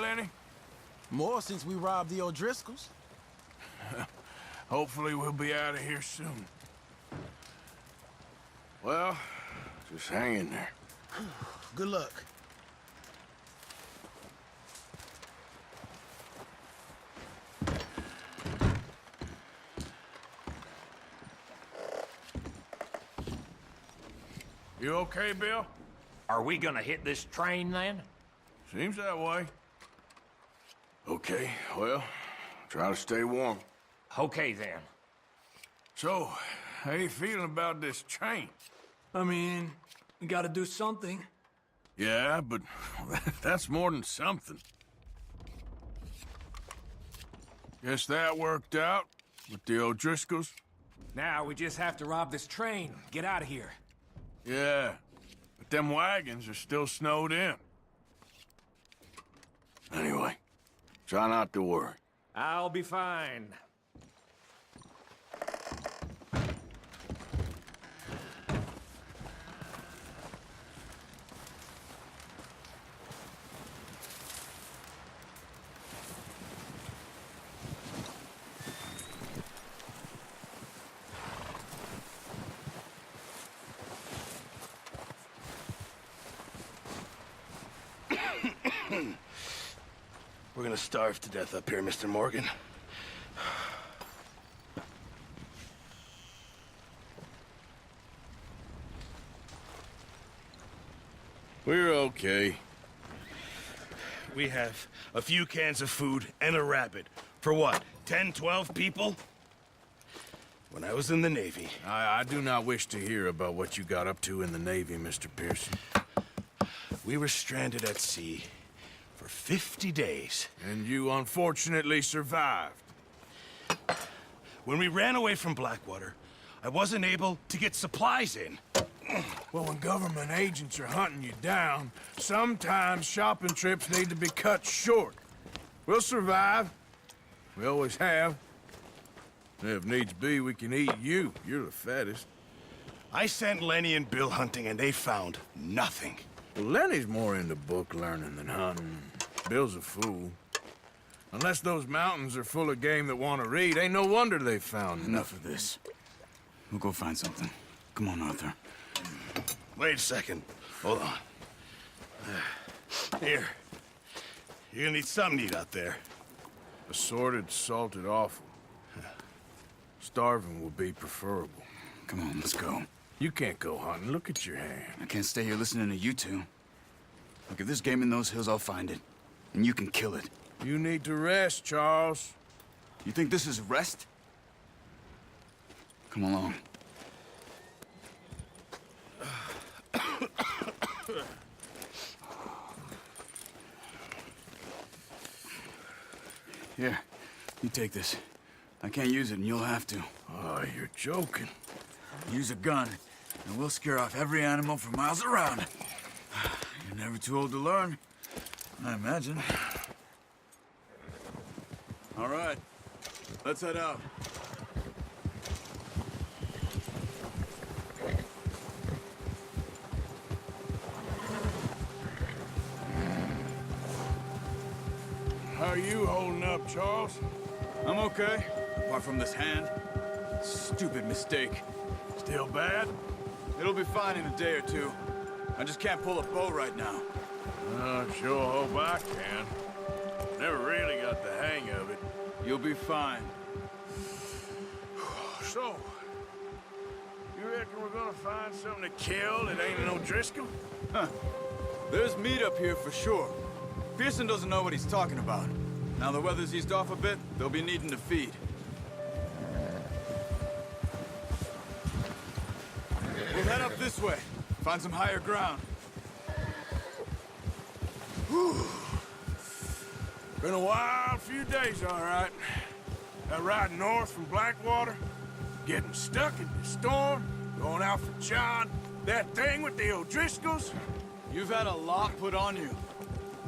Lenny? More since we robbed the O'Driscolls. Hopefully we'll be out of here soon. Well, just hang in there. Good luck. You okay, Bill? Are we gonna hit this train then? Seems that way. Okay, well, try to stay warm. Okay then. So, how you feeling about this train? I mean, we gotta do something. Yeah, but that's more than something. Guess that worked out with the O'Driscolls? Now we just have to rob this train, get out of here. Yeah, but them wagons are still snowed in. Anyway, try not to worry. I'll be fine. We're gonna starve to death up here, Mr. Morgan. We're okay. We have a few cans of food and a rabbit. For what, 10, 12 people? When I was in the Navy... I do not wish to hear about what you got up to in the Navy, Mr. Pearson. We were stranded at sea for 50 days. And you unfortunately survived. When we ran away from Blackwater, I wasn't able to get supplies in. Well, when government agents are hunting you down, sometimes shopping trips need to be cut short. We'll survive. We always have. If needs be, we can eat you. You're the fattest. I sent Lenny and Bill hunting, and they found nothing. Well, Lenny's more into book learning than hunting. Bill's a fool. Unless those mountains are full of game that want to read, ain't no wonder they found Enough of this. We'll go find something. Come on, Arthur. Wait a second. Hold on. Here. You're gonna need something to eat out there. Assorted, salted offal. Starving would be preferable. Come on, let's go. You can't go hunting. Look at your hand. I can't stay here listening to you two. Look, if there's game in those hills, I'll find it. And you can kill it. You need to rest, Charles. You think this is rest? Come along. Here, you take this. I can't use it, and you'll have to. Oh, you're joking. Use a gun, and we'll scare off every animal for miles around. You're never too old to learn, I imagine. All right, let's head out. How are you holding up, Charles? I'm okay, apart from this hand. Stupid mistake. Still bad? It'll be fine in a day or two. I just can't pull a bow right now. I sure hope I can. Never really got the hang of it. You'll be fine. So, you reckon we're gonna find something to kill that ain't an O'Driscoll? Huh. There's meat up here for sure. Pearson doesn't know what he's talking about. Now the weather's eased off a bit, they'll be needing to feed. We'll head up this way. Find some higher ground. Whew. Been a wild few days, all right. That ride north from Blackwater, getting stuck in the storm, going out for John, that thing with the O'Driscolls. You've had a lot put on you.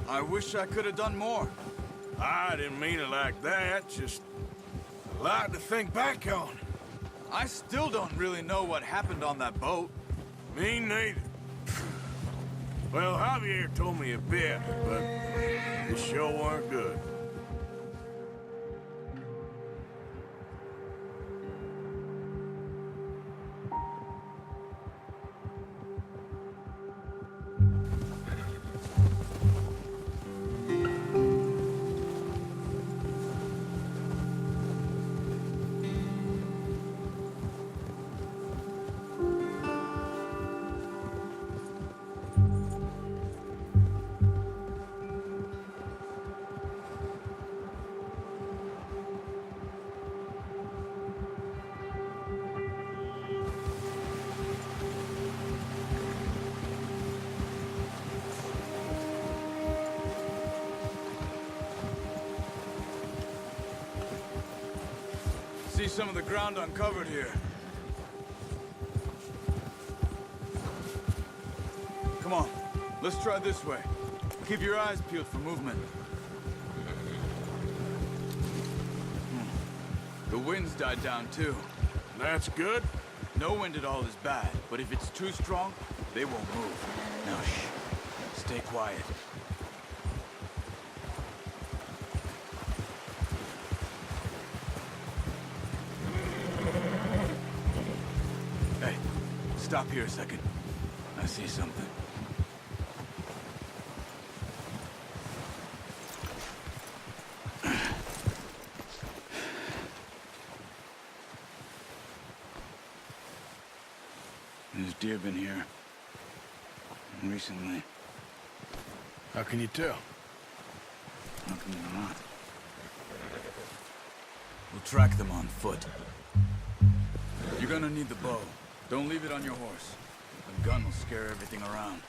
I wish I could have done more. I didn't mean it like that, just a lot to think back on. I still don't really know what happened on that boat. Me neither. Well, Javier told me a bit, but it sure weren't good. See some of the ground uncovered here. Come on, let's try this way. Keep your eyes peeled for movement. The wind's died down too. That's good. No wind at all is bad, but if it's too strong, they won't move. Now shh, stay quiet. Hey, stop here a second. I see something. There's deer been here. Recently. How can you tell? How come they're not? We'll track them on foot. You're gonna need the bow. Don't leave it on your horse. A gun will scare everything around.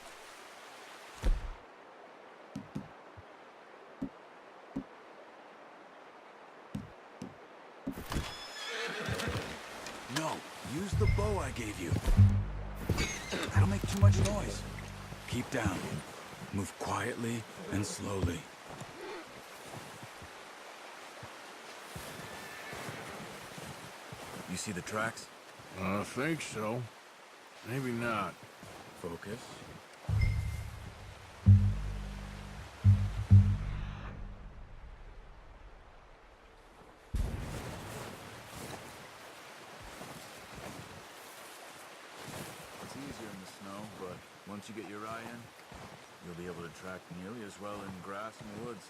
No, use the bow I gave you. That'll make too much noise. Keep down. Move quietly and slowly. You see the tracks? I think so. Maybe not. Focus. It's easier in the snow, but once you get your eye in, you'll be able to track nearly as well in grass and woods.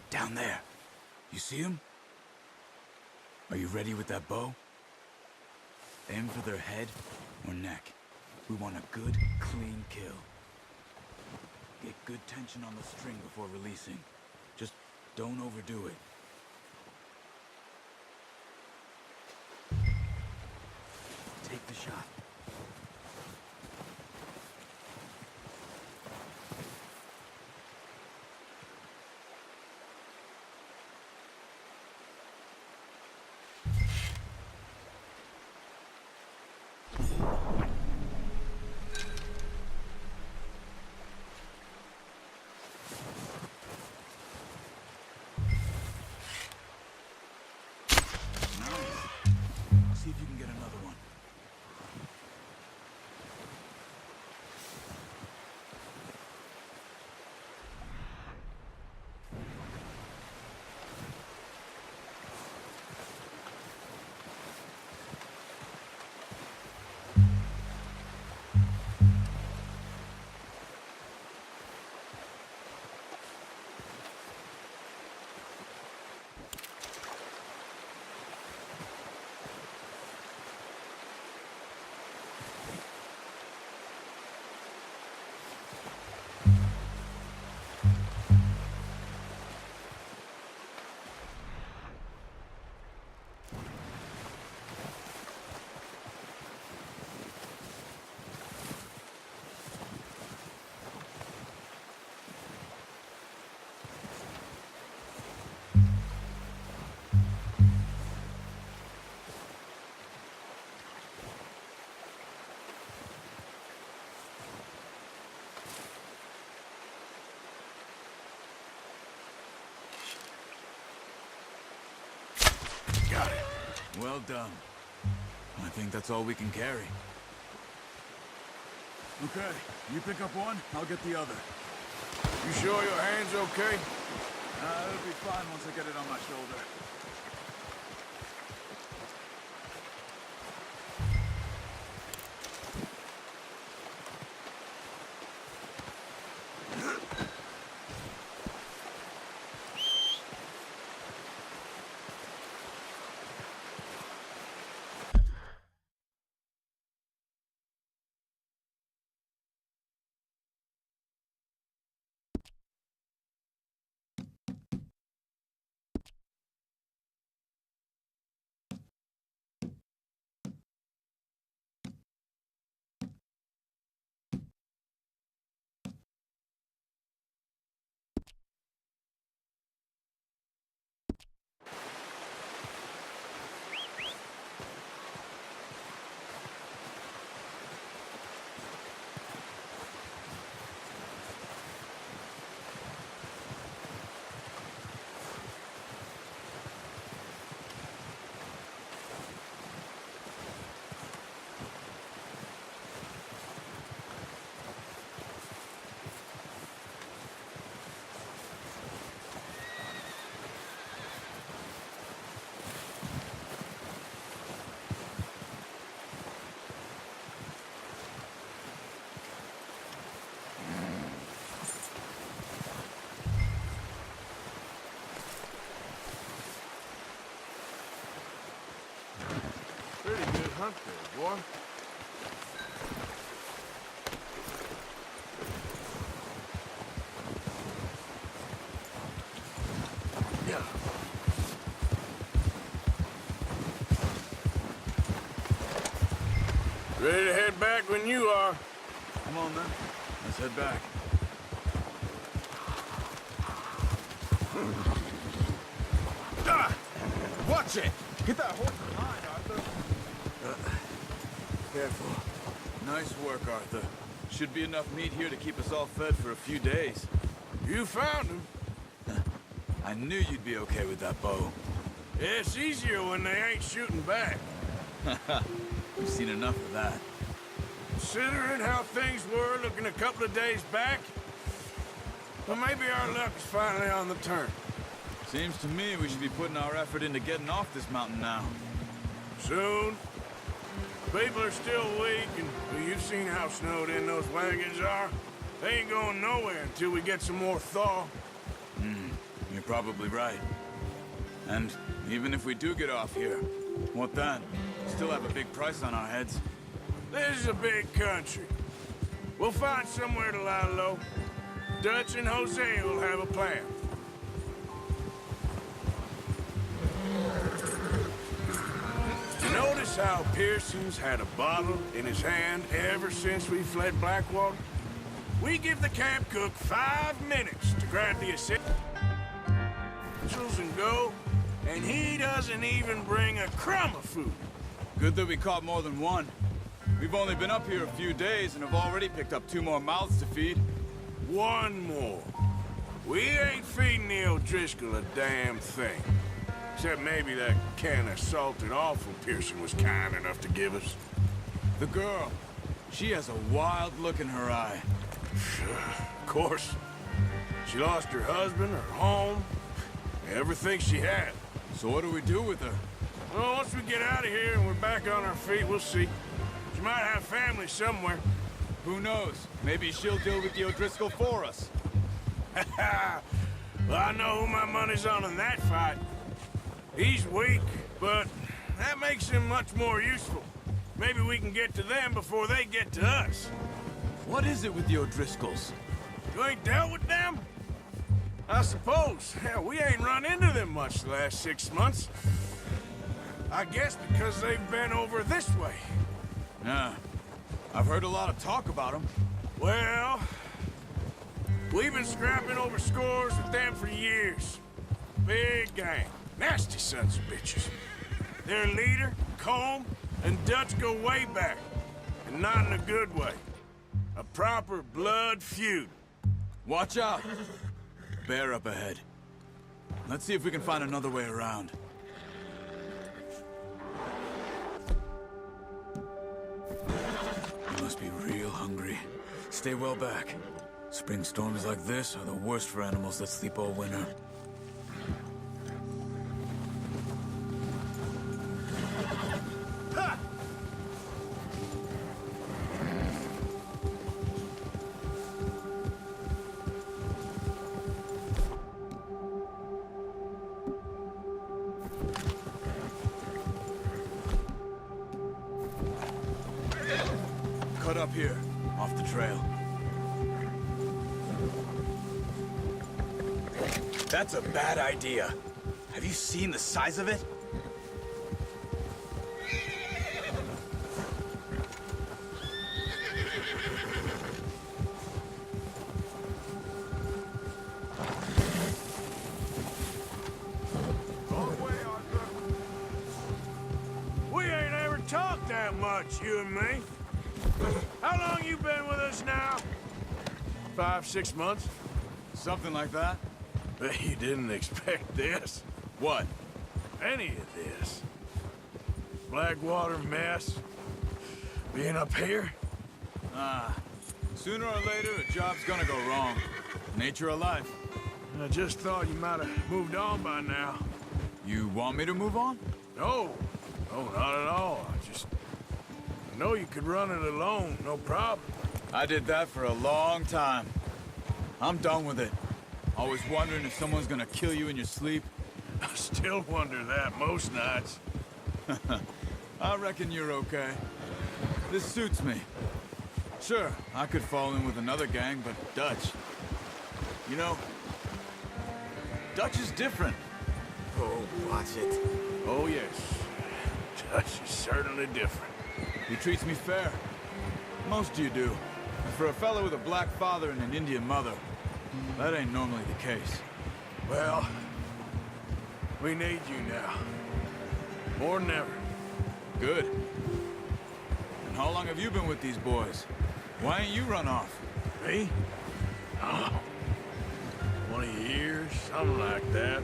Down there. You see him? Are you ready with that bow? Aim for their head or neck. We want a good, clean kill. Get good tension on the string before releasing. Just don't overdo it. Take the shot. Well done. I think that's all we can carry. Okay, you pick up one, I'll get the other. You sure your hand's okay? It'll be fine once I get it on my shoulder. Pretty good hunt there, boy. Yeah. Ready to head back when you are. Come on then, let's head back. Ah! Watch it! Get that horse in line, Arthur. Careful. Nice work, Arthur. Should be enough meat here to keep us all fed for a few days. You found him. I knew you'd be okay with that bow. It's easier when they ain't shooting back. We've seen enough of that. Considering how things were looking a couple of days back, well, maybe our luck is finally on the turn. Seems to me we should be putting our effort into getting off this mountain now. Soon. People are still weak, and well, you've seen how snowed in those wagons are. They ain't going nowhere until we get some more thaw. You're probably right. And even if we do get off here, what then? Still have a big price on our heads. This is a big country. We'll find somewhere to lie low. Dutch and Jose will have a plan. Notice how Pearson's had a bottle in his hand ever since we fled Blackwater? We give the camp cook 5 minutes to grab the essentials and go, and he doesn't even bring a crumb of food. Good that we caught more than one. We've only been up here a few days and have already picked up 2 more mouths to feed. One more. We ain't feeding the O'Driscoll a damn thing. Except maybe that can of salted offal Pearson was kind enough to give us. The girl, she has a wild look in her eye. Of course. She lost her husband, her home, everything she had. So what do we do with her? Well, once we get out of here and we're back on our feet, we'll see. She might have family somewhere. Who knows? Maybe she'll deal with the O'Driscoll for us. Well, I know who my money's on in that fight. He's weak, but that makes him much more useful. Maybe we can get to them before they get to us. What is it with the O'Driscolls? You ain't dealt with them? I suppose. Hell, we ain't run into them much the last 6 months. I guess because they've been over this way. Yeah. I've heard a lot of talk about them. Well, we've been scrapping over scores with them for years. Big gang. Nasty sons of bitches. Their leader, Combe, and Dutch go way back. And not in a good way. A proper blood feud. Watch out! Bear up ahead. Let's see if we can find another way around. stay well back. Spring storms like this are the worst for animals that sleep all winter. Cut up here. Off the trail. That's a bad idea. Have you seen the size of it? We ain't ever talked that much, you and me. How long you been with us now? 5, 6 months? Something like that? Bet you didn't expect this. What? Any of this. Blackwater mess. Being up here? Sooner or later, a job's gonna go wrong. Nature of life. I just thought you might have moved on by now. You want me to move on? No, not at all. I know you could run it alone, no problem. I did that for a long time. I'm done with it. Always wondering if someone's gonna kill you in your sleep. I still wonder that most nights. I reckon you're okay. This suits me. Sure, I could fall in with another gang, but Dutch. You know, Dutch is different. Oh, watch it. Oh, yes. Dutch is certainly different. He treats me fair. Most of you do. And for a fellow with a black father and an Indian mother, that ain't normally the case. Well, we need you now. More than ever. Good. And how long have you been with these boys? Why ain't you run off? Me? Oh, 20 years, something like that.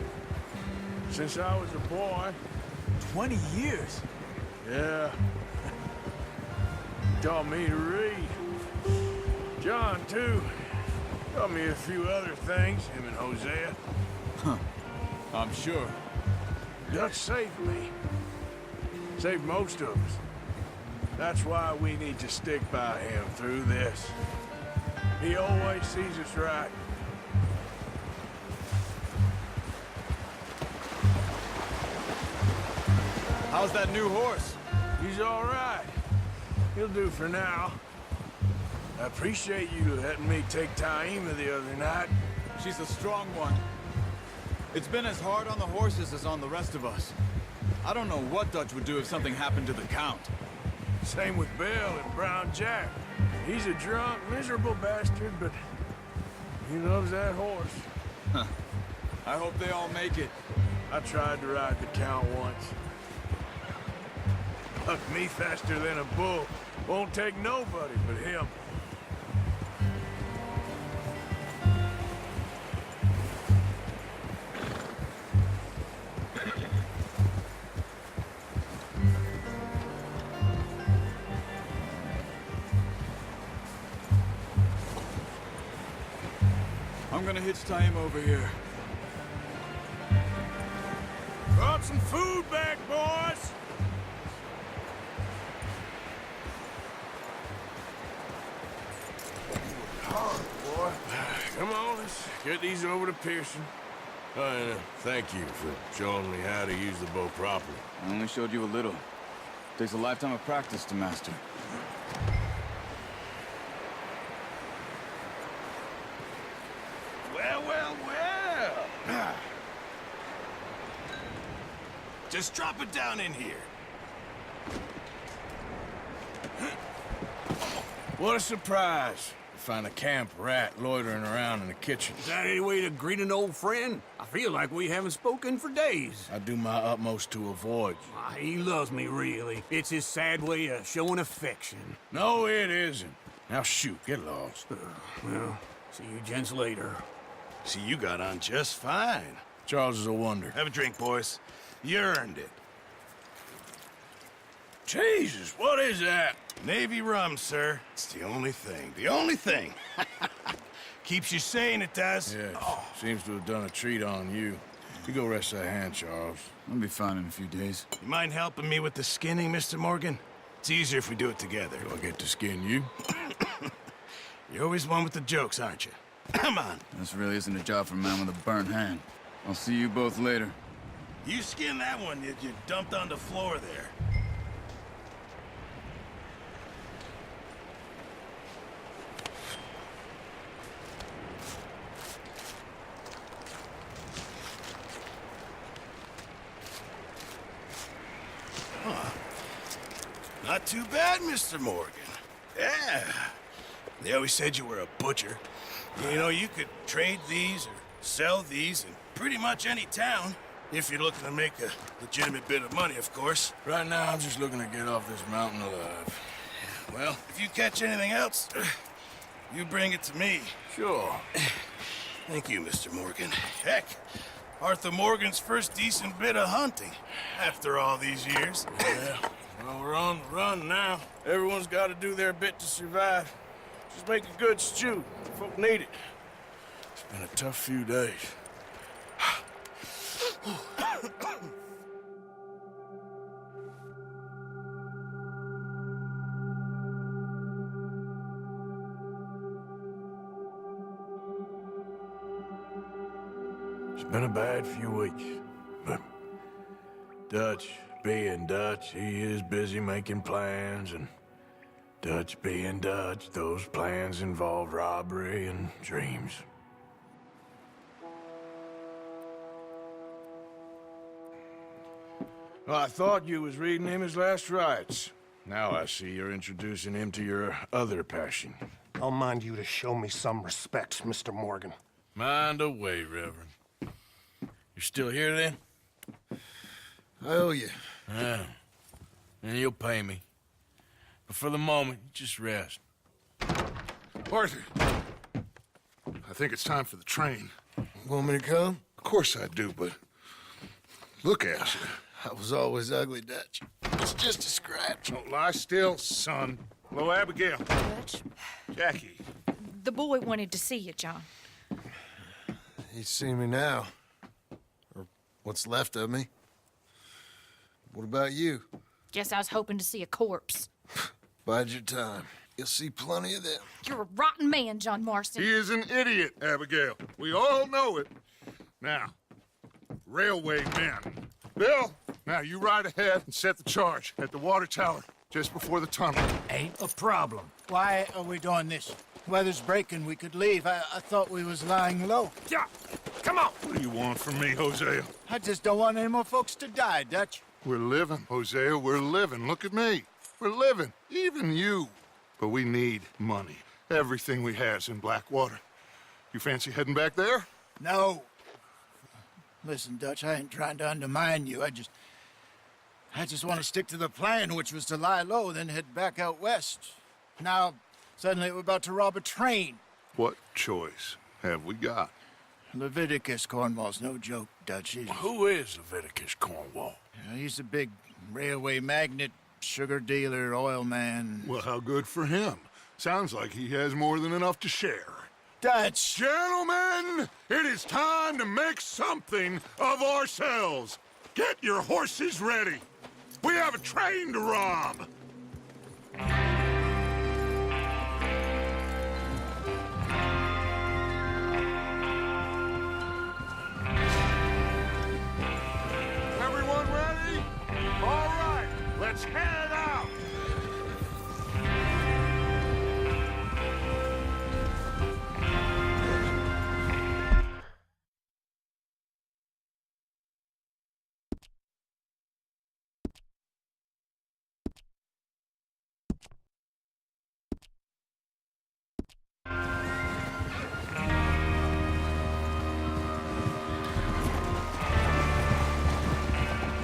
Since I was a boy. 20 years? Yeah. Taught me to read. John, too. Taught me a few other things, him and Hosea. I'm sure. Dutch saved me. Saved most of us. That's why we need to stick by him through this. He always sees us right. How's that new horse? He's all right. He'll do for now. I appreciate you letting me take Taima the other night. She's a strong one. It's been as hard on the horses as on the rest of us. I don't know what Dutch would do if something happened to the Count. Same with Bill and Brown Jack. He's a drunk, miserable bastard, but he loves that horse. I hope they all make it. I tried to ride the Count once. Bucked me faster than a bull. Won't take nobody but him. I'm gonna hitch Taima over here. Brought some food back, boys! Hard, boy. Come on, let's get these over to Pearson. And thank you for showing me how to use the bow properly. I only showed you a little. Takes a lifetime of practice to master. Well. Just drop it down in here. What a surprise. To find a camp rat loitering around in the kitchen. Is that any way to greet an old friend? I feel like we haven't spoken for days. I do my utmost to avoid you. He loves me, really. It's his sad way of showing affection. No, it isn't. Now shoot, get lost. Well, see you gents later. See, you got on just fine. Charles is a wonder. Have a drink, boys. You earned it. Jesus, what is that? Navy rum, sir. It's the only thing. The only thing. Keeps you sane, it does. Yeah, seems to have done a treat on you. You go rest that hand, Charles. I'll be fine in a few days. You mind helping me with the skinning, Mr. Morgan? It's easier if we do it together. Do I get to skin you? You're always one with the jokes, aren't you? Come on. This really isn't a job for a man with a burnt hand. I'll see you both later. You skin that one that you dumped on the floor there. Not too bad, Mr. Morgan. Yeah. They always said you were a butcher. You know, you could trade these or sell these in pretty much any town. If you're looking to make a legitimate bit of money, of course. Right now, I'm just looking to get off this mountain alive. Well, if you catch anything else, you bring it to me. Sure. Thank you, Mr. Morgan. Heck, Arthur Morgan's first decent bit of hunting after all these years. Yeah. Well, we're on the run now. Everyone's got to do their bit to survive. Just make a good stew. Folk need it. It's been a tough few days. It's been a bad few weeks, but Dutch being Dutch, he is busy making plans, and Dutch being Dutch, those plans involve robbery and dreams. Well, I thought you was reading him his last rites. Now I see you're introducing him to your other passion. I'll mind you to show me some respect, Mr. Morgan. Mind away, Reverend. You're still here, then? I owe you. Yeah. And you'll pay me. But for the moment, just rest. Arthur, I think it's time for the train. Want me to come? Of course I do, but look at you. I was always ugly, Dutch. It's just a scratch. Don't lie still, son. Hello, Abigail. Dutch, Jackie. the boy wanted to see you, John. He's seen me now. Or what's left of me. What about you? Guess I was hoping to see a corpse. Bide your time. You'll see plenty of them. You're a rotten man, John Marston. He is an idiot, Abigail. We all know it. Now, railway men. Bill, now you ride ahead and set the charge at the water tower just before the tunnel. Ain't a problem. Why are we doing this? Weather's breaking. We could leave. I thought we was lying low. Yeah, come on. What do you want from me, Hosea? I just don't want any more folks to die, Dutch. We're living, Hosea. We're living. Look at me. We're living. Even you. But we need money. Everything we has in Blackwater. You fancy heading back there? No. Listen, Dutch, I ain't trying to undermine you. I just want to stick to the plan, which was to lie low, then head back out west. Now, suddenly we're about to rob a train. What choice have we got? Leviticus Cornwall's no joke, Dutch. Who is Leviticus Cornwall? He's a big railway magnate, sugar dealer, oil man. Well, how good for him. Sounds like he has more than enough to share. Dutch! Gentlemen, it is time to make something of ourselves. Get your horses ready. We have a train to rob. Everyone ready? All right, let's head out.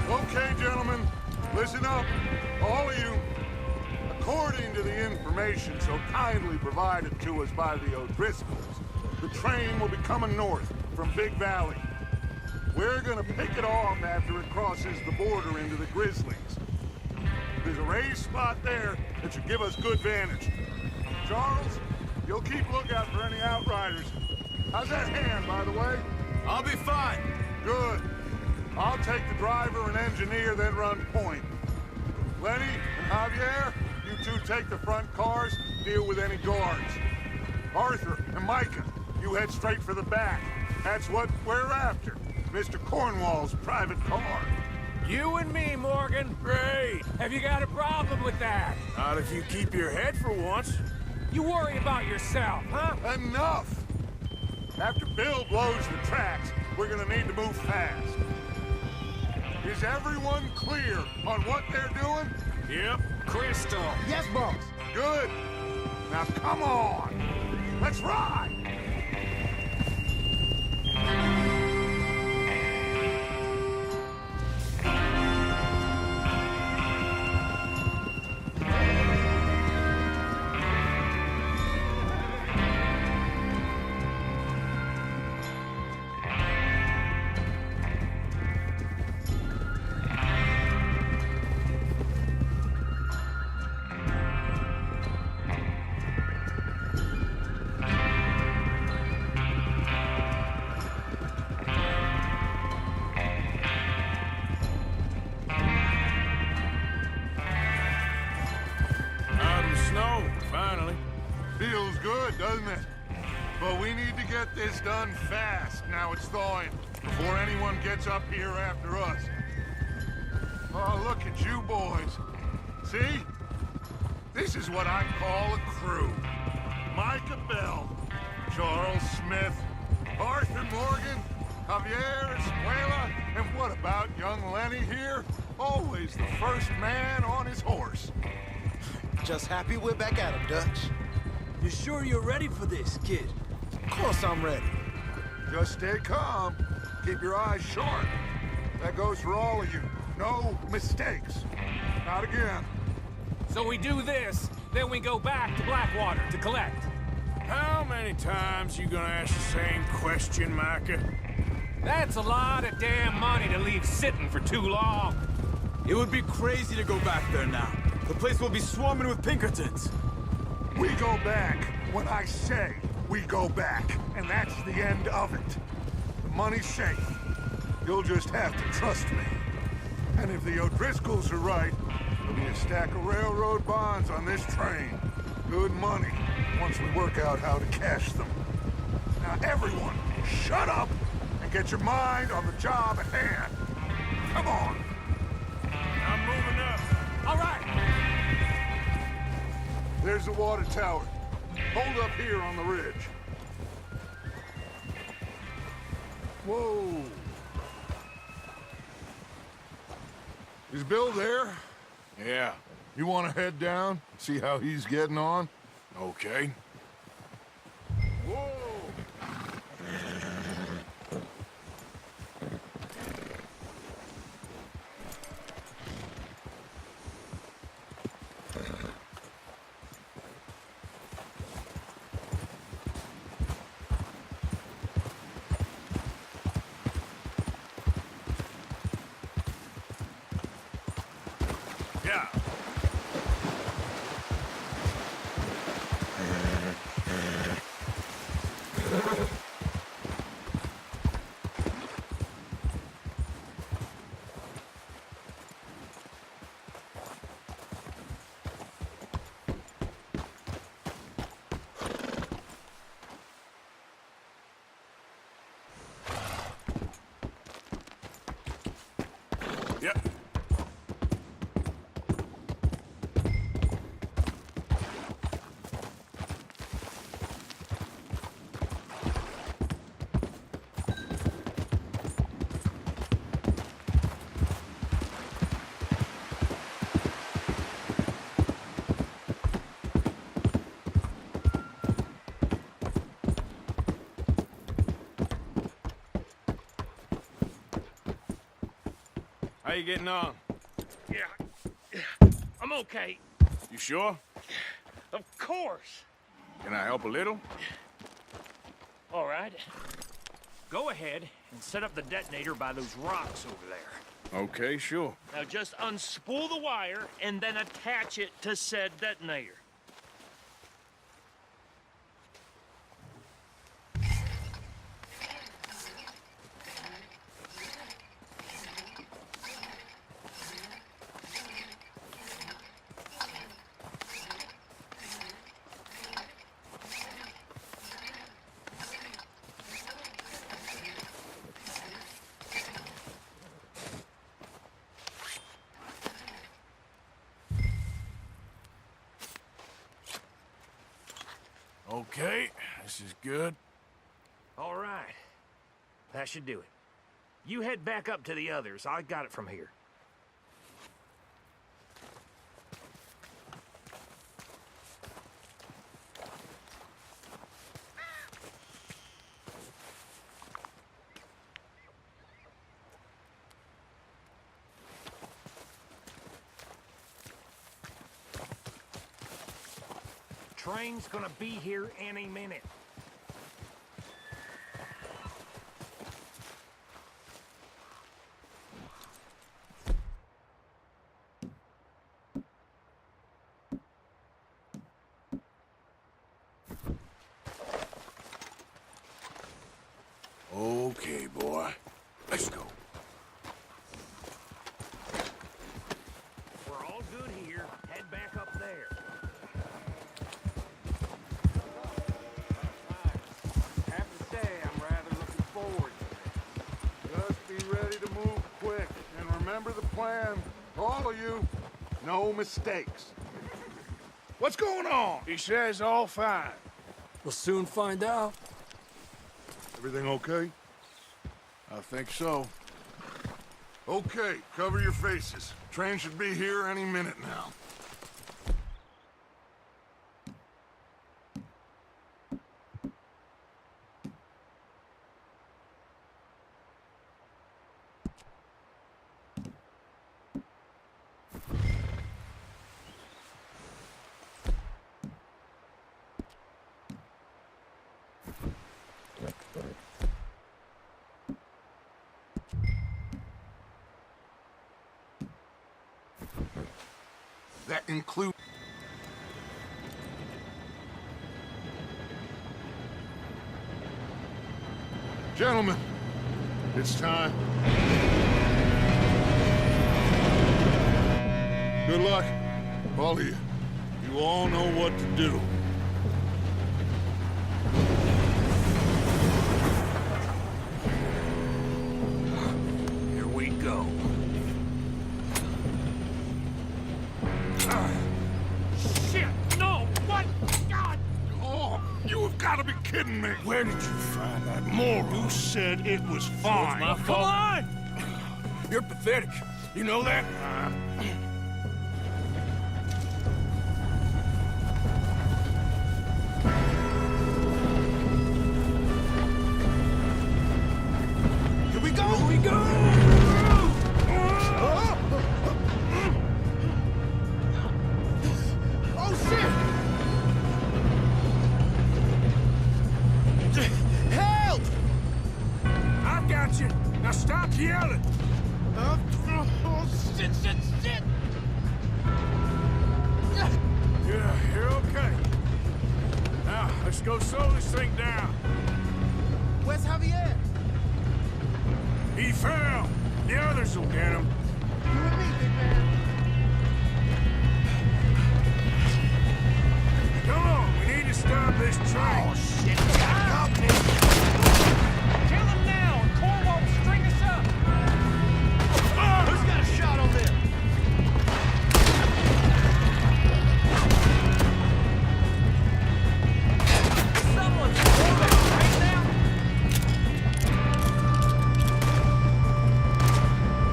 Okay, gentlemen, listen up, all of you. According to the information so kindly provided to us by the O'Driscolls, the train will be coming north from Big Valley. We're gonna pick it off after it crosses the border into the Grizzlies. There's a raised spot there that should give us good vantage. Charles, you'll keep lookout for any outriders. How's that hand, by the way? I'll be fine. Good. I'll take the driver and engineer, then run point. Lenny and Javier, you two take the front cars, deal with any guards. Arthur and Micah, you head straight for the back. That's what we're after. Mr. Cornwall's private car. You and me, Morgan. Great. Have you got a problem with that? Not if you keep your head for once. You worry about yourself, huh? Enough! After Bill blows the tracks, we're gonna need to move fast. Is everyone clear on what they're doing? Yep. Crystal. Yes, boss. Good. Now come on. Let's ride. Feels good, doesn't it? But we need to get this done fast, now it's thawing, before anyone gets up here after us. Oh, look at you boys. See? This is what I call a crew. Micah Bell, Charles Smith, Arthur Morgan, Javier Escuela, and what about young Lenny here? Always the first man on his horse. Just happy we're back at him, Dutch. You sure you're ready for this, kid? Of course I'm ready. Just stay calm. Keep your eyes sharp. That goes for all of you. No mistakes. Not again. So we do this, then we go back to Blackwater to collect. How many times you gonna ask the same question, Micah? That's a lot of damn money to leave sitting for too long. It would be crazy to go back there now. The place will be swarming with Pinkertons. We go back when I say we go back, and that's the end of it. The money's safe. You'll just have to trust me. And if the O'Driscolls are right, there'll be a stack of railroad bonds on this train. Good money, once we work out how to cash them. Now everyone, shut up and get your mind on the job at hand. Come on. I'm moving up. All right. There's the water tower. Hold up here on the ridge. Whoa. Is Bill there? Yeah. You want to head down, see how he's getting on? Okay. Whoa! Yeah. Yep. How you getting on? Yeah. I'm okay. You sure? Of course. Can I help a little? All right. Go ahead and set up the detonator by those rocks over there. Okay, sure. Now just unspool the wire and then attach it to said detonator. Okay, this is good. All right. That should do it. You head back up to the others. I got it from here. Train's gonna be here any minute. Okay, boy. Let's go. We're all good here. Head back up there. Have to say, I'm rather looking forward to it. Just be ready to move quick. And remember the plan. All of you, no mistakes. What's going on? He says all fine. We'll soon find out. Everything okay? I think so. Okay, cover your faces. Train should be here any minute now. That includes... Gentlemen, it's time. Good luck, all of you. You all know what to do. Here we go. Shit! No! What? God! Oh, you have got to be kidding me. Where did you find that moron? You said it was fine. My fault. Come on! You're pathetic. You know that? Here we go! Here we go! Oh, shit! Help! I've got you. Now stop yelling. Oh, shit, shit, shit! Yeah, you're okay. Now, let's go slow this thing down. Where's Javier? He fell. The others will get him. You and me, big man. Come on, we need to stop this train. Oh, shit! God, kill him now, and Corvo will string us up! Who's got a shot on them? Someone's moving right now!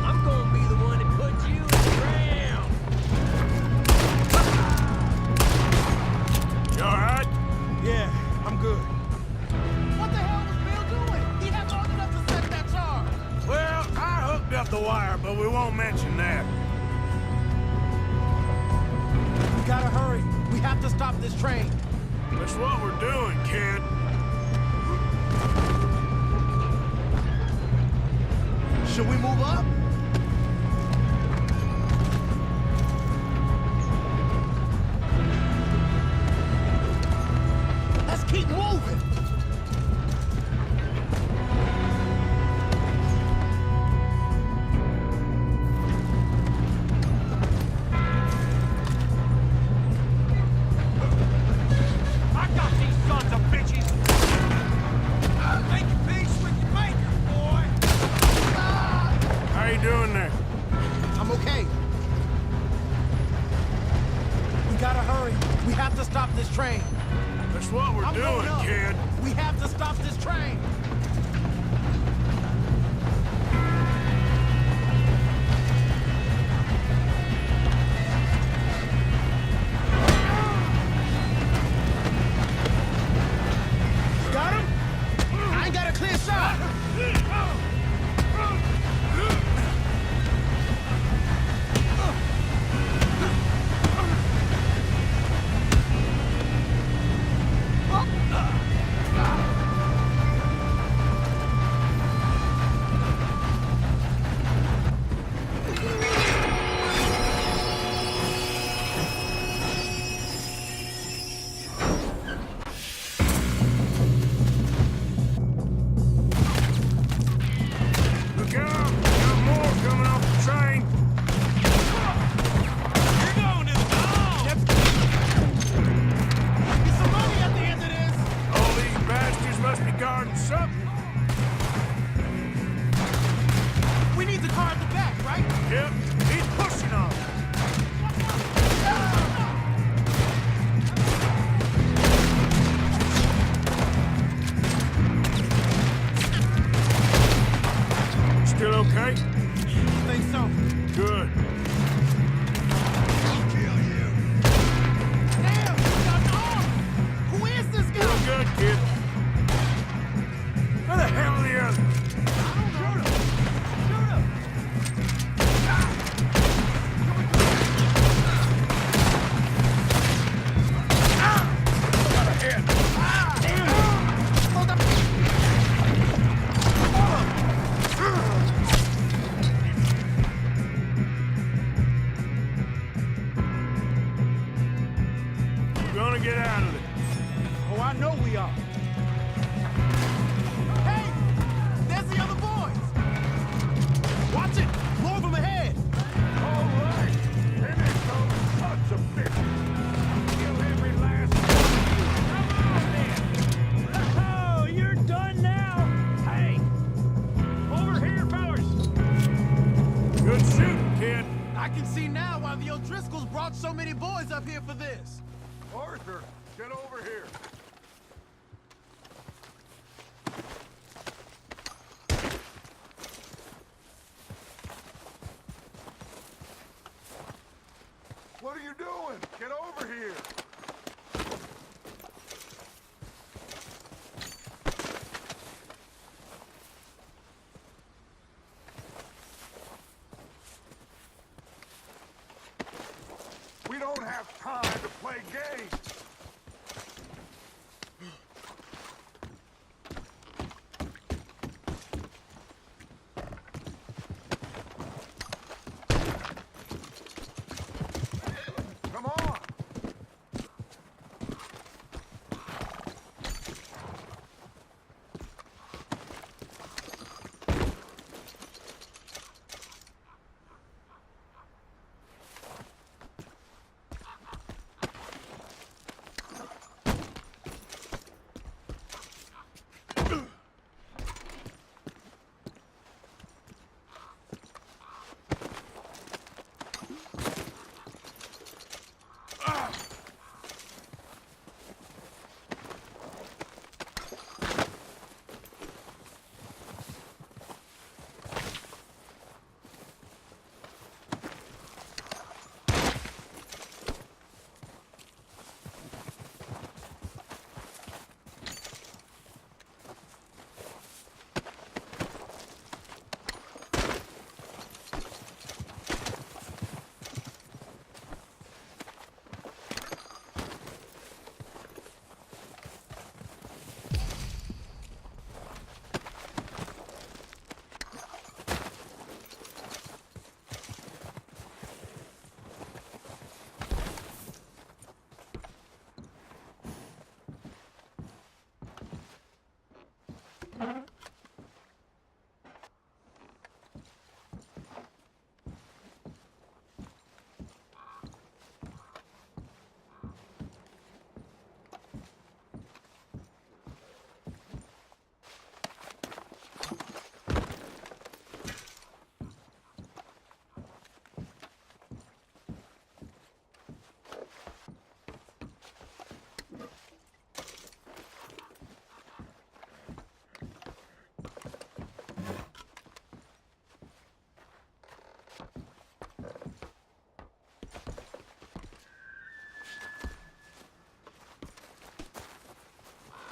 I'm gonna be the one to put you in the ground! You all right? Yeah, I'm good. What the hell was Bill doing? He had long enough to set that charge. Well, I hooked up the wire, but we won't mention that. We gotta hurry. We have to stop this train. That's what we're doing, kid. Should we move up? We have to stop this train. That's what we're I'm going doing, up. kid. We have to stop this train. Got him? I ain't got a clear shot. Look out! Got more coming off the train. You're going to the dog. Get some money at the end of this. All these bastards must be guarding something. We need the car at the back, right? Yep, he's pushing on. Still okay? I think so. Good. Damn, he's got the arm. Who is this guy? Doing good, kid. Where the hell are the others? We're gonna get out of it. Oh, I know we are. Hey, there's the other boys. Watch it. More of them ahead. All right. Here they come, sons of bitches. Kill every last one. Come on, then. Oh, you're done now. Hey, over here, fellas. Good shooting, kid. I can see now why the O'Driscolls brought so many boys up here for this. Arthur, get over here. What are you doing? Get over here. We don't have time to play games. Come on.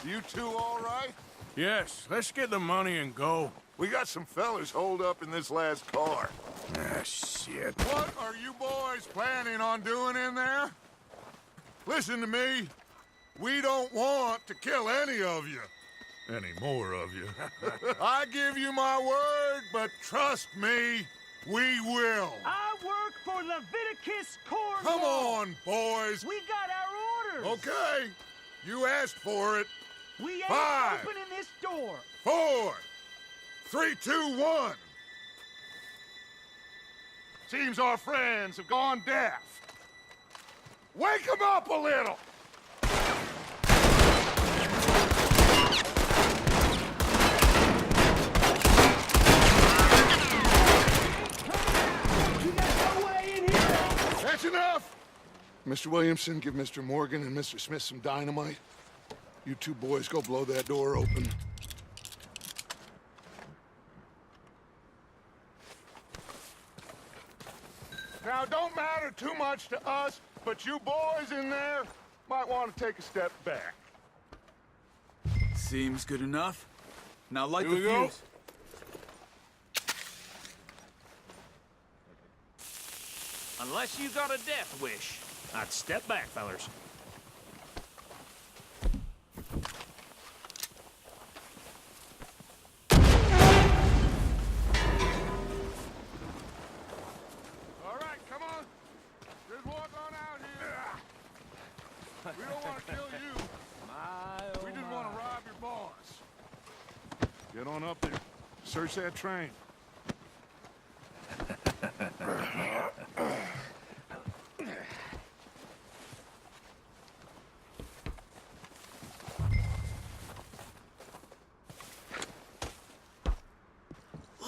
You two all right? Yes, let's get the money and go. We got some fellas holed up in this last car. Ah, shit. What are you boys planning on doing in there? Listen to me. We don't want to kill any of you. Any more of you. I give you my word, but trust me, we will. I work for Leviticus Corps. Come on, boys. We got our orders. Okay. You asked for it. We ain't 5, opening this door. 4, 3, 2, 1. Seems our friends have gone deaf. Wake them up a little. That's enough! Mr. Williamson, give Mr. Morgan and Mr. Smith some dynamite. You two boys go blow that door open. Now, it don't matter too much to us, but you boys in there might want to take a step back. Seems good enough. Now light Here the we go. fuse. Unless you got a death wish, I'd step back, fellers. All right, come on. Just walk on out here. We don't want to kill you. We just want to rob your boss. Get on up there. Search that train.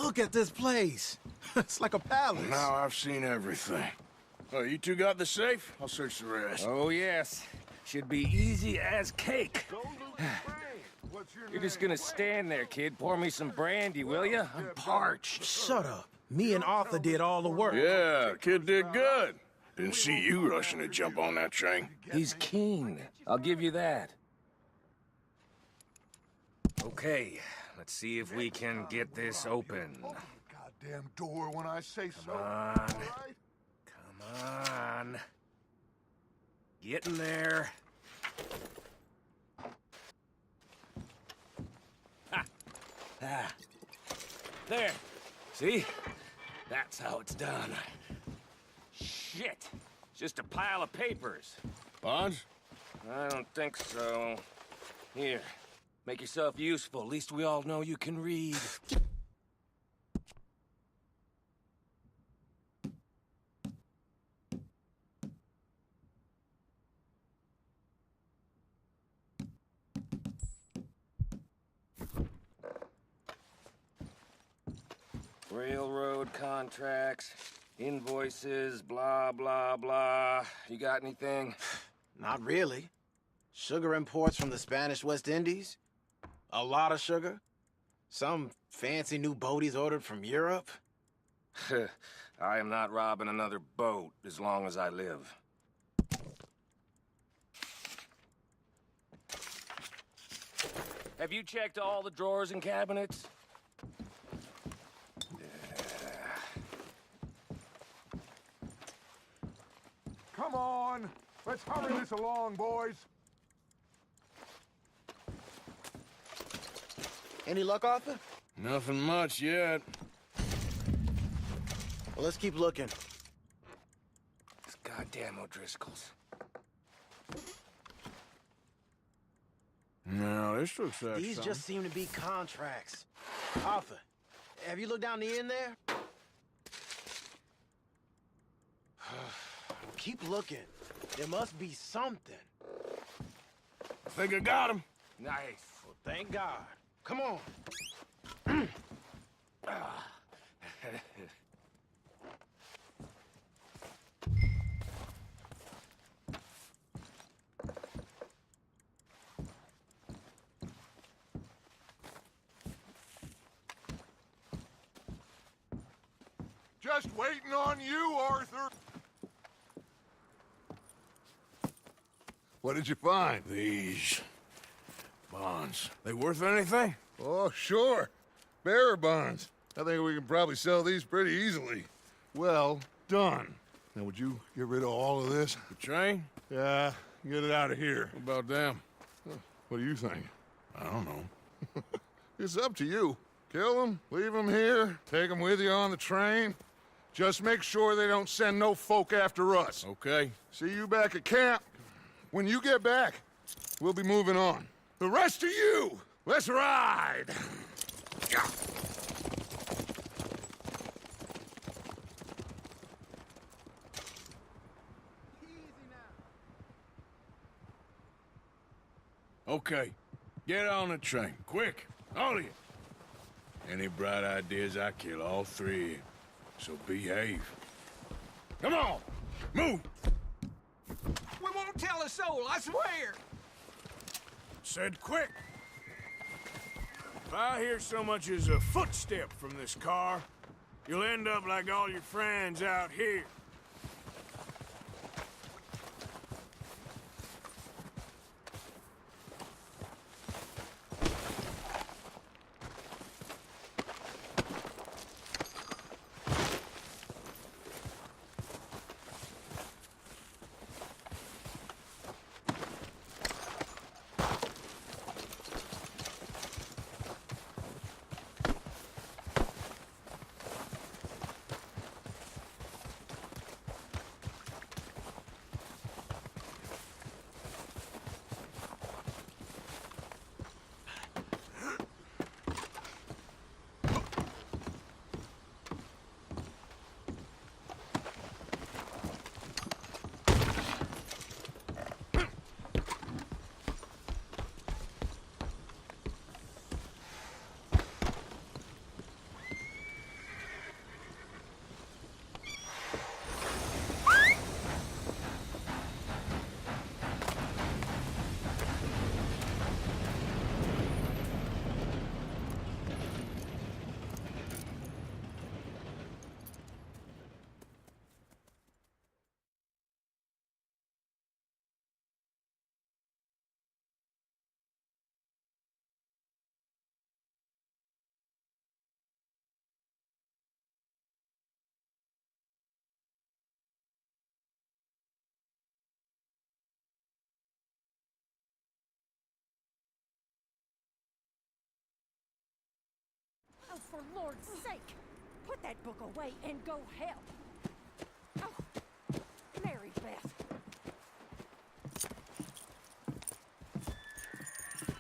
Look at this place. It's like a palace. Now I've seen everything. Oh, you two got the safe? I'll search the rest. Oh, yes. Should be easy as cake. You're just gonna stand there, kid. Pour me some brandy, will you? I'm parched. Shut up. Me and Arthur did all the work. Yeah, kid did good. Didn't see you rushing to jump on that train. He's keen. I'll give you that. Okay, let's see if we can get this open. Goddamn door when I say so. Come on. All right? Come on. Get in there. Ha! Ah. There. See? That's how it's done. Shit. It's just a pile of papers. Bonds? I don't think so. Here. Make yourself useful. At least we all know you can read. Railroad contracts, invoices, blah, blah, blah. You got anything? Not really. Sugar imports from the Spanish West Indies. A lot of sugar. Some fancy new boat he's ordered from Europe. I am not robbing another boat as long as I live. Have you checked all the drawers and cabinets? Come on. Let's hurry this along, boys. Any luck, Arthur? Nothing much yet. Well, let's keep looking. These goddamn O'Driscolls. No, this looks like These something. just seem to be contracts. Arthur, have you looked down the end there? Keep looking. There must be something. I think I got him. Nice. Well, thank God. Come on. Just waiting on you, Arthur. What did you find? These. Bonds. They worth anything? Oh, sure. Bearer bonds. I think we can probably sell these pretty easily. Well done. Now, would you get rid of all of this? The train? Yeah, get it out of here. What about them? What do you think? I don't know. It's up to you. Kill them, leave them here, take them with you on the train. Just make sure they don't send no folk after us. Okay. See you back at camp. When you get back, we'll be moving on. The rest of you, let's ride! Yeah. Okay. Get on the train. Quick. All of you. Any bright ideas, I kill all three of you. So behave. Come on! Move! We won't tell a soul, I swear! Said quick! If I hear so much as a footstep from this car, you'll end up like all your friends out here. Oh, for Lord's sake, put that book away and go help. Oh, Mary Beth.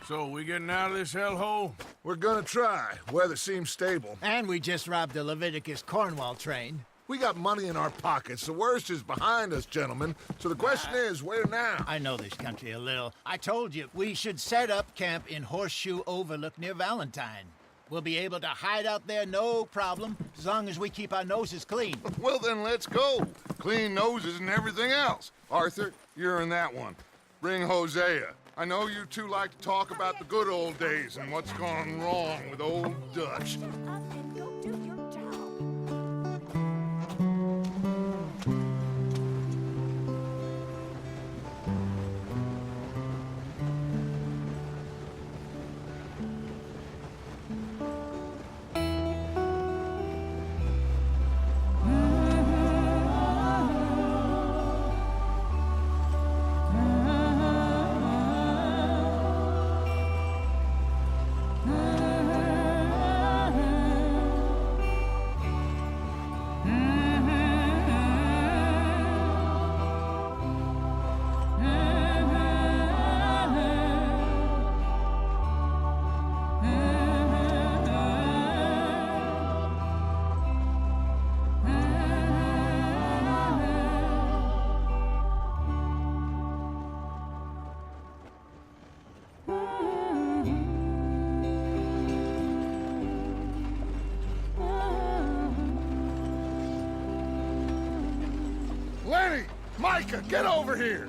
So, we getting out of this hellhole? We're gonna try. Weather seems stable. And we just robbed the Leviticus Cornwall train. We got money in our pockets. The worst is behind us, gentlemen. So the question is, where now? I know this country a little. I told you, we should set up camp in Horseshoe Overlook near Valentine. We'll be able to hide out there, no problem, as long as we keep our noses clean. Well, then let's go. Clean noses and everything else. Arthur, you're in that one. Bring Hosea. I know you two like to talk about the good old days and what's gone wrong with old Dutch. Shut up and go do your job. Lenny! Micah, get over here!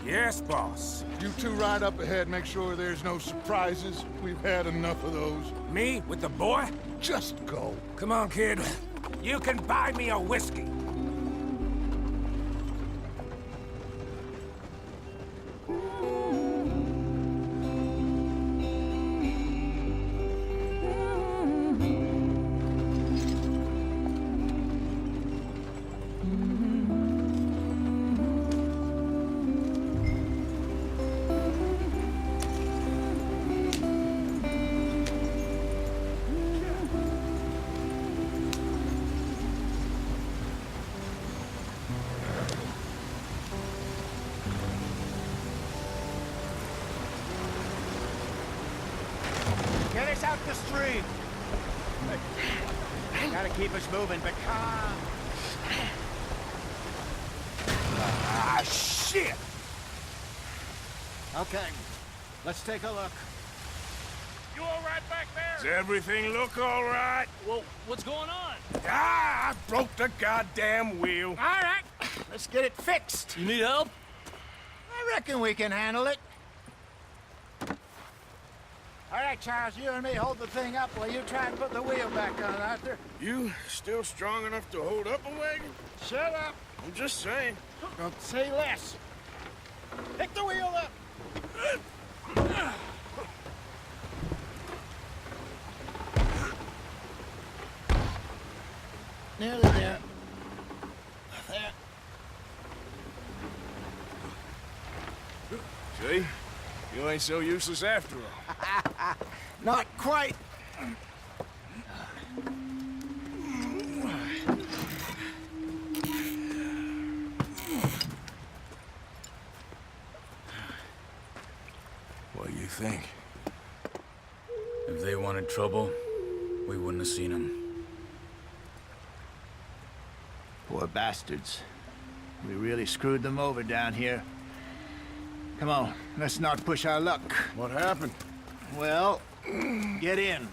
Yes, boss. You two ride up ahead, make sure there's no surprises. We've had enough of those. Me with the boy? Just go. Come on, kid. You can buy me a whiskey. race out the stream. Gotta keep us moving, but calm. Ah, shit! Okay, let's take a look. You all right back there? Does everything look all right? Well, what's going on? Ah, I broke the goddamn wheel. All right, let's get it fixed. You need help? I reckon we can handle it. All right, Charles, you and me hold the thing up while you try and put the wheel back on, Arthur. You still strong enough to hold up a wagon? Shut up. I'm just saying. Don't say less. Pick the wheel up. Nearly there. There. See? You ain't so useless after all. Not quite. What do you think? If they wanted trouble, we wouldn't have seen them. Poor bastards. We really screwed them over down here. Come on, let's not push our luck. What happened? Well, get in.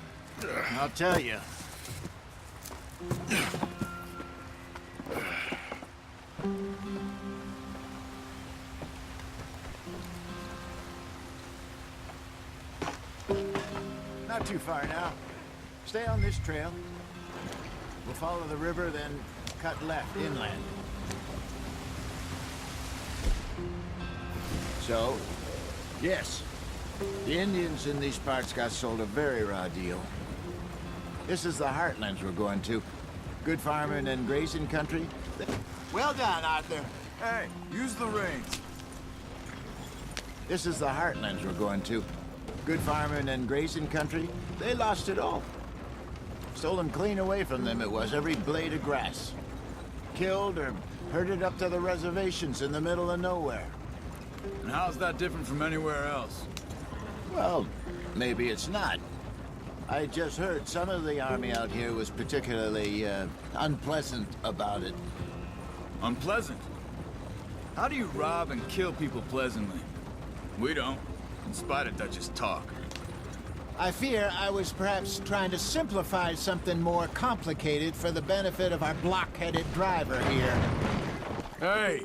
I'll tell you. Not too far now. Stay on this trail. We'll follow the river, then cut left inland. So, yes, the Indians in these parts got sold a very raw deal. This is the heartlands we're going to. Good farming and grazing country. Well done, Arthur. Hey, use the reins. This is the heartlands we're going to. Good farming and grazing country. They lost it all. Stolen clean away from them it was, every blade of grass. Killed or herded up to the reservations in the middle of nowhere. And how's that different from anywhere else? Well, maybe it's not. I just heard some of the army out here was particularly, unpleasant about it. Unpleasant? How do you rob and kill people pleasantly? We don't, in spite of Dutch's talk. I fear I was perhaps trying to simplify something more complicated for the benefit of our block-headed driver here. Hey!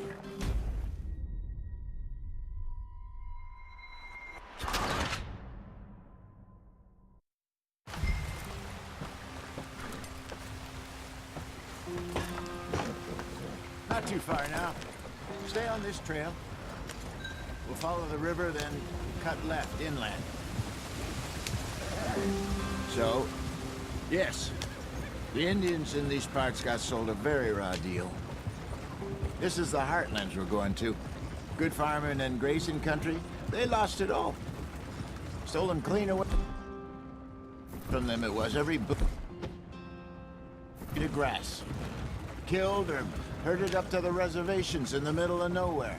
Not too far now. Stay on this trail. We'll follow the river, then cut left inland. So, yes, the Indians in these parts got sold a very raw deal. This is the heartlands we're going to. Good farming and grazing country. They lost it all. Stolen clean away from them it was, every blade of grass. Killed or herded up to the reservations in the middle of nowhere.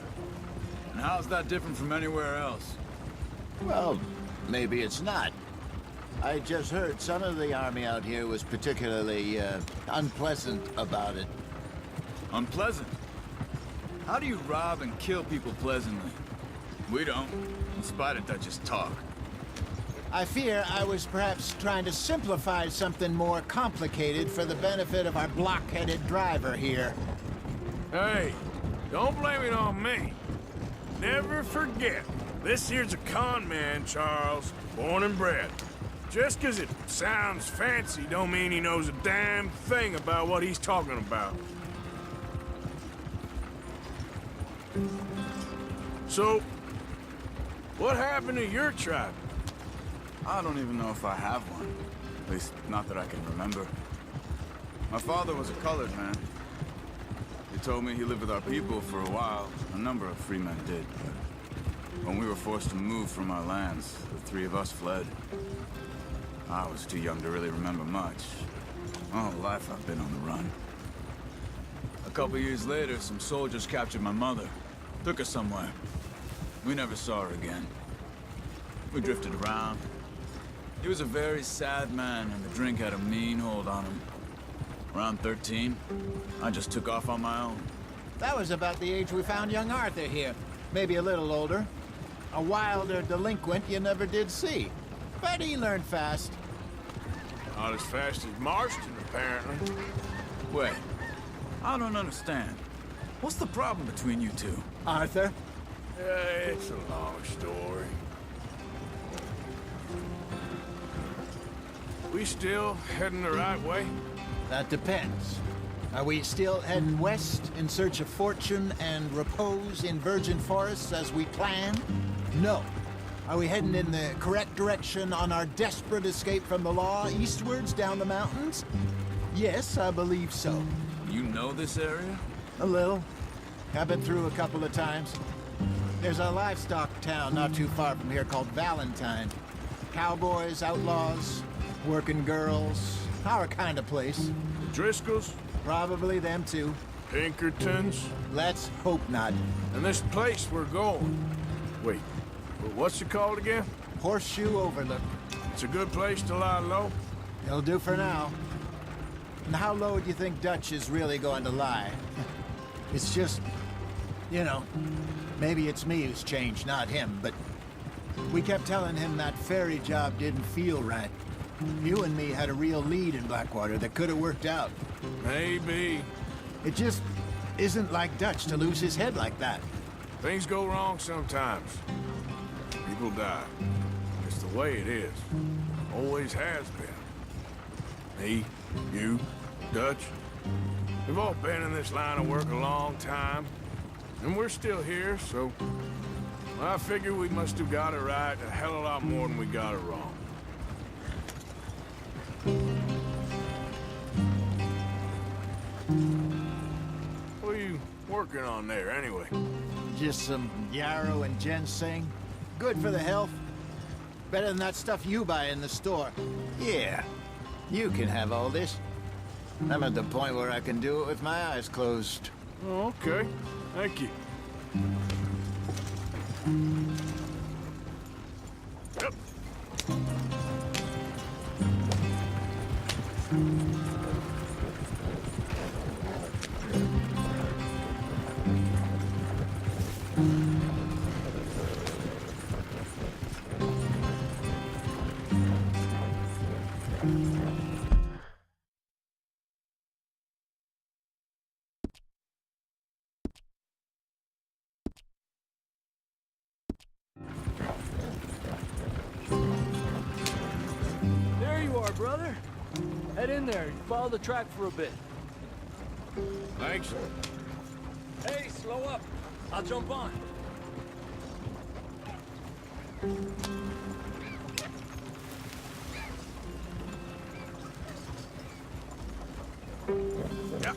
And how's that different from anywhere else? Well, maybe it's not. I just heard some of the army out here was particularly, unpleasant about it. Unpleasant? How do you rob and kill people pleasantly? We don't, in spite of Dutch's talk. I fear I was perhaps trying to simplify something more complicated for the benefit of our block-headed driver here. Hey, don't blame it on me. Never forget, this here's a con man, Charles, born and bred. Just 'cause it sounds fancy don't mean he knows a damn thing about what he's talking about. So, what happened to your tribe? I don't even know if I have one. At least, not that I can remember. My father was a colored man. He told me he lived with our people for a while. A number of free men did, but when we were forced to move from our lands, the three of us fled. I was too young to really remember much. My whole life I've been on the run. A couple years later, some soldiers captured my mother. Took her somewhere. We never saw her again. We drifted around. He was a very sad man, and the drink had a mean hold on him. Around 13, I just took off on my own. That was about the age we found young Arthur here. Maybe a little older. A wilder delinquent you never did see. But he learned fast. Not as fast as Marston, apparently. Wait, I don't understand. What's the problem between you two? Arthur? It's a long story. We still heading the right way? That depends. Are we still heading west in search of fortune and repose in virgin forests as we planned? No. Are we heading in the correct direction on our desperate escape from the law eastwards down the mountains? Yes, I believe so. You know this area? A little. I've been through a couple of times. There's a livestock town not too far from here called Valentine. Cowboys, outlaws, working girls, our kind of place. Driscolls? Probably them too. Pinkertons? Let's hope not. And this place we're going. Wait, what's it called again? Horseshoe Overlook. It's a good place to lie low? It'll do for now. And how low do you think Dutch is really going to lie? It's just, you know, maybe it's me who's changed, not him, but we kept telling him that ferry job didn't feel right. You and me had a real lead in Blackwater that could have worked out. Maybe. It just isn't like Dutch to lose his head like that. Things go wrong sometimes. People die. It's the way it is. Always has been. Me, you, Dutch. We've all been in this line of work a long time. And we're still here, so... I figure we must have got it right a hell of a lot more than we got it wrong. What are you working on there, anyway? Just some yarrow and ginseng. Good for the health. Better than that stuff you buy in the store. Yeah, you can have all this. I'm at the point where I can do it with my eyes closed. Oh, okay. Thank you. Yep. There you are, brother. Head in there and follow the track for a bit. Thanks. Hey, slow up. I'll jump on. Yeah.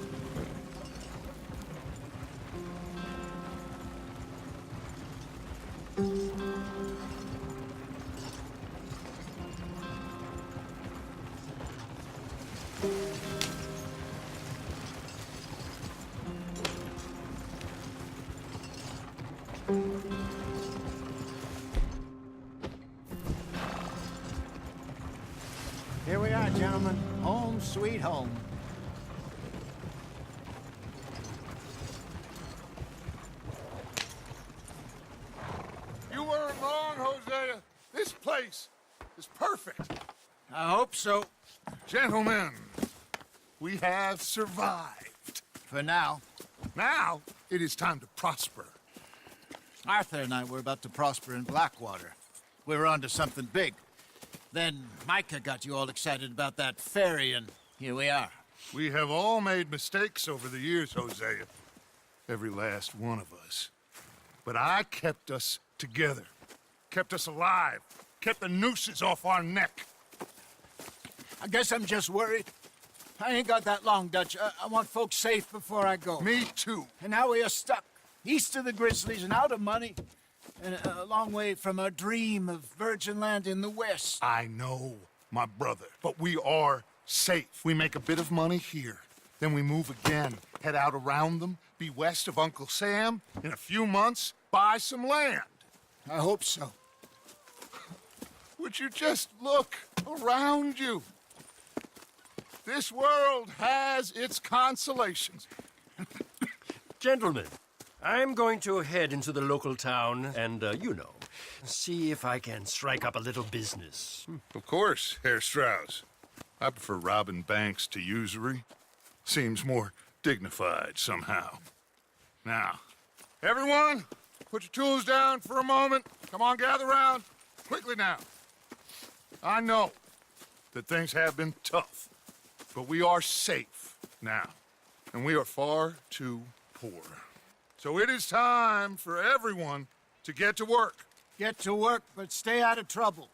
Here we are, gentlemen. Home sweet home. You weren't wrong, Hosea. This place is perfect. I hope so. Gentlemen, we have survived. For now. Now, it is time to prosper. Arthur and I were about to prosper in Blackwater. We were onto something big. Then Micah got you all excited about that ferry, and here we are. We have all made mistakes over the years, Hosea. Every last one of us. But I kept us together. Kept us alive. Kept the nooses off our neck. I guess I'm just worried. I ain't got that long, Dutch. I want folks safe before I go. Me too. And now we are stuck, east of the Grizzlies and out of money, and a long way from our dream of virgin land in the west. I know, my brother, but we are safe. We make a bit of money here, then we move again, head out around them, be west of Uncle Sam, in a few months, buy some land. I hope so. Would you just look? around you. This world has its consolations. Gentlemen, I'm going to head into the local town and, see if I can strike up a little business. Of course, Herr Strauss. I prefer robbing banks to usury. Seems more dignified somehow. Now, everyone, put your tools down for a moment. Come on, gather round. Quickly now. I know that things have been tough, but we are safe now, and we are far too poor. So it is time for everyone to get to work. Get to work, but stay out of trouble.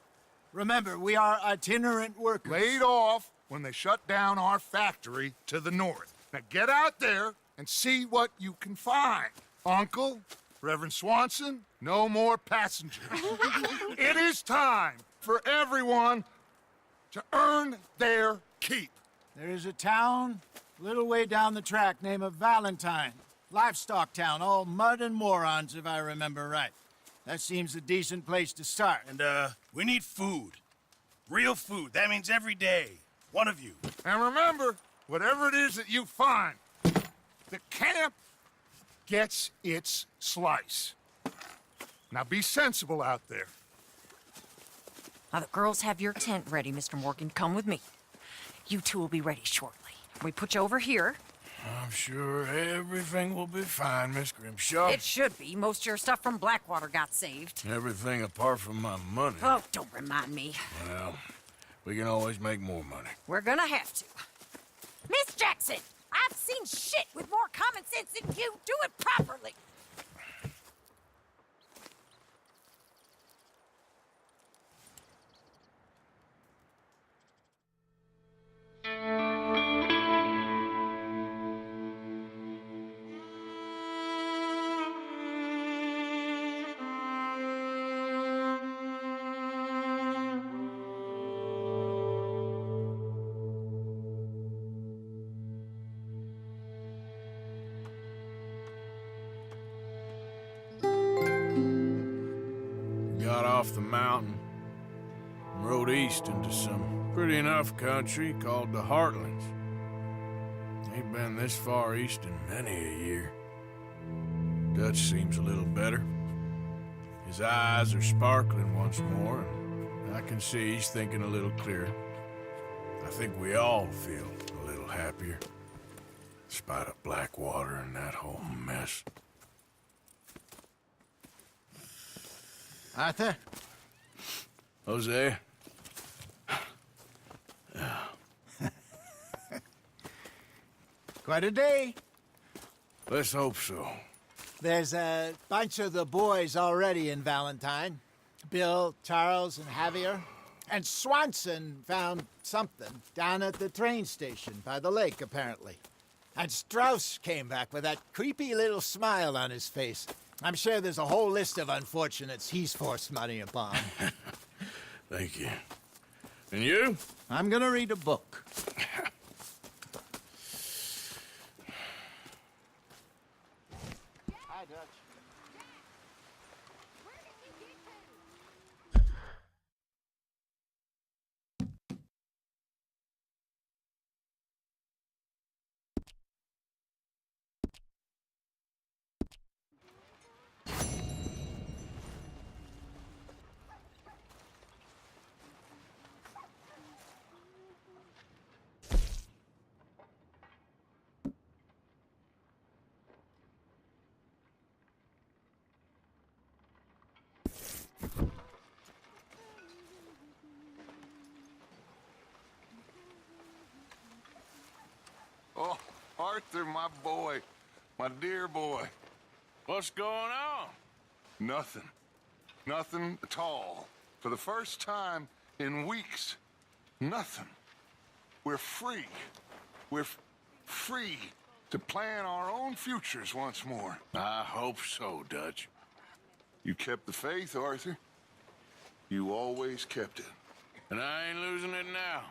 Remember, we are itinerant workers. Laid off when they shut down our factory to the north. Now get out there and see what you can find. Uncle, Reverend Swanson, no more passengers. It is time for everyone to earn their keep. There is a town a little way down the track named Valentine. Livestock town, all mud and morons, if I remember right. That seems a decent place to start. And, we need food. Real food. That means every day. One of you. And remember, whatever it is that you find, the camp gets its slice. Now be sensible out there. Now, the girls have your tent ready, Mr. Morgan. Come with me. You two will be ready shortly. We put you over here. I'm sure everything will be fine, Miss Grimshaw. It should be. Most of your stuff from Blackwater got saved. Everything apart from my money. Oh, don't remind me. Well, we can always make more money. We're gonna have to. Miss Jackson, I've seen shit with more common sense than you. Do it properly. Got off the mountain and rode east into some pretty enough country called the Heartlands. Ain't been this far east in many a year. Dutch seems a little better. His eyes are sparkling once more, and I can see he's thinking a little clearer. I think we all feel a little happier, in spite of Blackwater and that whole mess. Arthur? Jose? Quite a day. Let's hope so. There's a bunch of the boys already in Valentine. Bill, Charles, and Javier. And Swanson found something down at the train station by the lake, apparently. And Strauss came back with that creepy little smile on his face. I'm sure there's a whole list of unfortunates he's forced money upon. Thank you. And you? I'm gonna read a book. Hi, Dutch. Oh, Arthur, my boy. My dear boy. What's going on? Nothing. Nothing at all. For the first time in weeks, nothing. We're free. We're free to plan our own futures once more. I hope so, Dutch. You kept the faith, Arthur. You always kept it. And I ain't losing it now.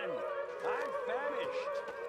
men. I'm famished.